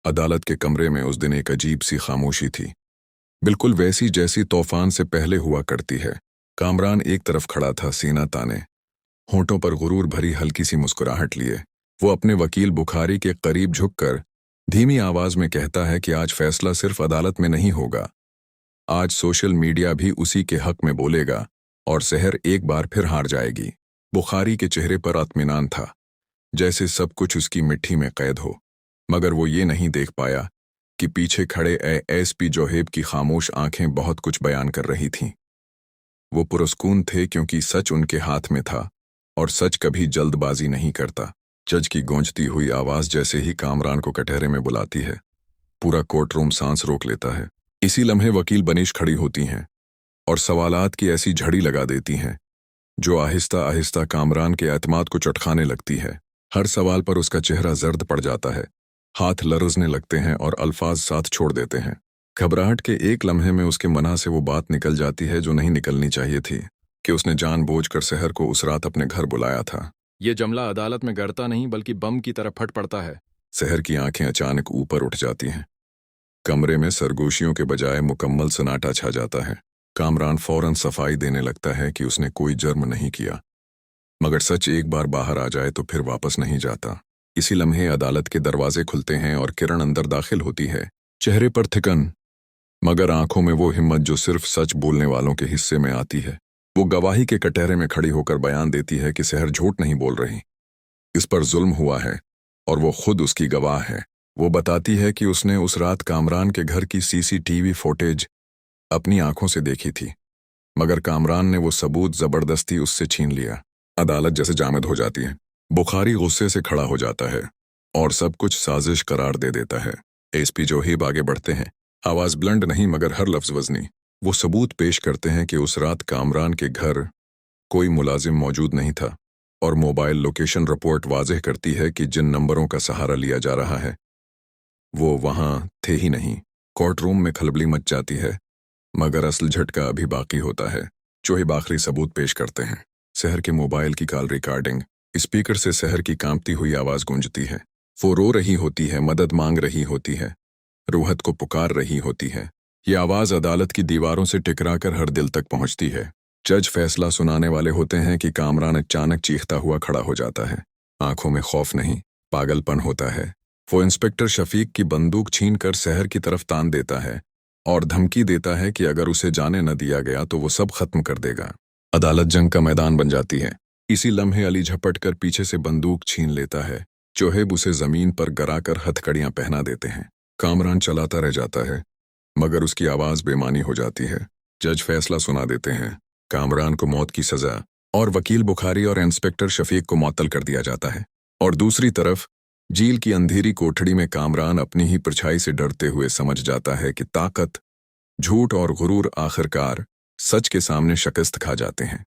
अदालत के कमरे में उस दिन एक अजीब सी खामोशी थी, बिल्कुल वैसी जैसी तूफान से पहले हुआ करती है। कामरान एक तरफ खड़ा था, सीना ताने, होंठों पर गुरूर भरी हल्की सी मुस्कुराहट लिए। वो अपने वकील बुखारी के करीब झुककर धीमी आवाज में कहता है कि आज फैसला सिर्फ अदालत में नहीं होगा, आज सोशल मीडिया भी उसी के हक में बोलेगा और शहर एक बार फिर हार जाएगी। बुखारी के चेहरे पर इत्मीनान था, जैसे सब कुछ उसकी मिट्टी में कैद हो, मगर वो ये नहीं देख पाया कि पीछे खड़े एएसपी जोहेब की खामोश आंखें बहुत कुछ बयान कर रही थीं। वो पुरस्कून थे क्योंकि सच उनके हाथ में था और सच कभी जल्दबाजी नहीं करता। जज की गूंजती हुई आवाज जैसे ही कामरान को कटहरे में बुलाती है, पूरा कोर्टरूम सांस रोक लेता है। इसी लम्हे वकील बनीश खड़ी होती हैं और सवालात की ऐसी झड़ी लगा देती हैं जो आहिस्ता आहिस्ता कामरान के एतमाद को चटखाने लगती है। हर सवाल पर उसका चेहरा जर्द पड़ जाता है, हाथ लरजने लगते हैं और अल्फाज साथ छोड़ देते हैं। घबराहट के एक लम्हे में उसके मना से वो बात निकल जाती है जो नहीं निकलनी चाहिए थी, कि उसने जानबूझकर शहर को उस रात अपने घर बुलाया था। ये जमला अदालत में गड़ता नहीं बल्कि बम की तरह फट पड़ता है। शहर की आंखें अचानक ऊपर उठ जाती हैं। कमरे में सरगोशियों के बजाय मुकम्मल सन्नाटा छा जाता है। कामरान फौरन सफाई देने लगता है कि उसने कोई जुर्म नहीं किया, मगर सच एक बार बाहर आ जाए तो फिर वापस नहीं जाता। इसी लम्हे अदालत के दरवाजे खुलते हैं और किरण अंदर दाखिल होती है, चेहरे पर थिकन, मगर आंखों में वो हिम्मत जो सिर्फ सच बोलने वालों के हिस्से में आती है। वो गवाही के कटहरे में खड़ी होकर बयान देती है कि शहर झूठ नहीं बोल रही, इस पर जुल्म हुआ है और वो खुद उसकी गवाह है। वो बताती है कि उसने उस रात कामरान के घर की सीसीटीवी फुटेज अपनी आंखों से देखी थी, मगर कामरान ने वो सबूत जबरदस्ती उससे छीन लिया। अदालत जैसे जामद हो जाती है। बुखारी गुस्से से खड़ा हो जाता है और सब कुछ साजिश करार दे देता है। एसपी जोहेब आगे बढ़ते हैं, आवाज बुलंद नहीं मगर हर लफ्ज वजनी। वो सबूत पेश करते हैं कि उस रात कामरान के घर कोई मुलाजिम मौजूद नहीं था और मोबाइल लोकेशन रिपोर्ट वाज़ेह करती है कि जिन नंबरों का सहारा लिया जा रहा है वो वहां थे ही नहीं। कोर्टरूम में खलबली मच जाती है, मगर असल झटका अभी बाकी होता है। जोहेब आखिरी सबूत पेश करते हैं, शहर के मोबाइल की कॉल रिकॉर्डिंग। स्पीकर से शहर की कांपती हुई आवाज गूंजती है। वो रो रही होती है, मदद मांग रही होती है, रूहत को पुकार रही होती है। ये आवाज अदालत की दीवारों से टकराकर हर दिल तक पहुंचती है। जज फैसला सुनाने वाले होते हैं कि कामरान अचानक चीखता हुआ खड़ा हो जाता है। आंखों में खौफ नहीं, पागलपन होता है। वो इंस्पेक्टर शफीक की बंदूक छीनकर शहर की तरफ तान देता है और धमकी देता है कि अगर उसे जाने न दिया गया तो वो सब खत्म कर देगा। अदालत जंग का मैदान बन जाती है। इसी लम्हे अली झपट कर पीछे से बंदूक छीन लेता है। जोहेब उसे जमीन पर गिराकर हथकड़ियां पहना देते हैं। कामरान चलाता रह जाता है, मगर उसकी आवाज बेमानी हो जाती है। जज फैसला सुना देते हैं, कामरान को मौत की सजा और वकील बुखारी और इंस्पेक्टर शफीक को मुअत्तल कर दिया जाता है। और दूसरी तरफ जेल की अंधेरी कोठड़ी में कामरान अपनी ही परछाई से डरते हुए समझ जाता है कि ताकत, झूठ और गुरूर आखिरकार सच के सामने शिकस्त खा जाते हैं।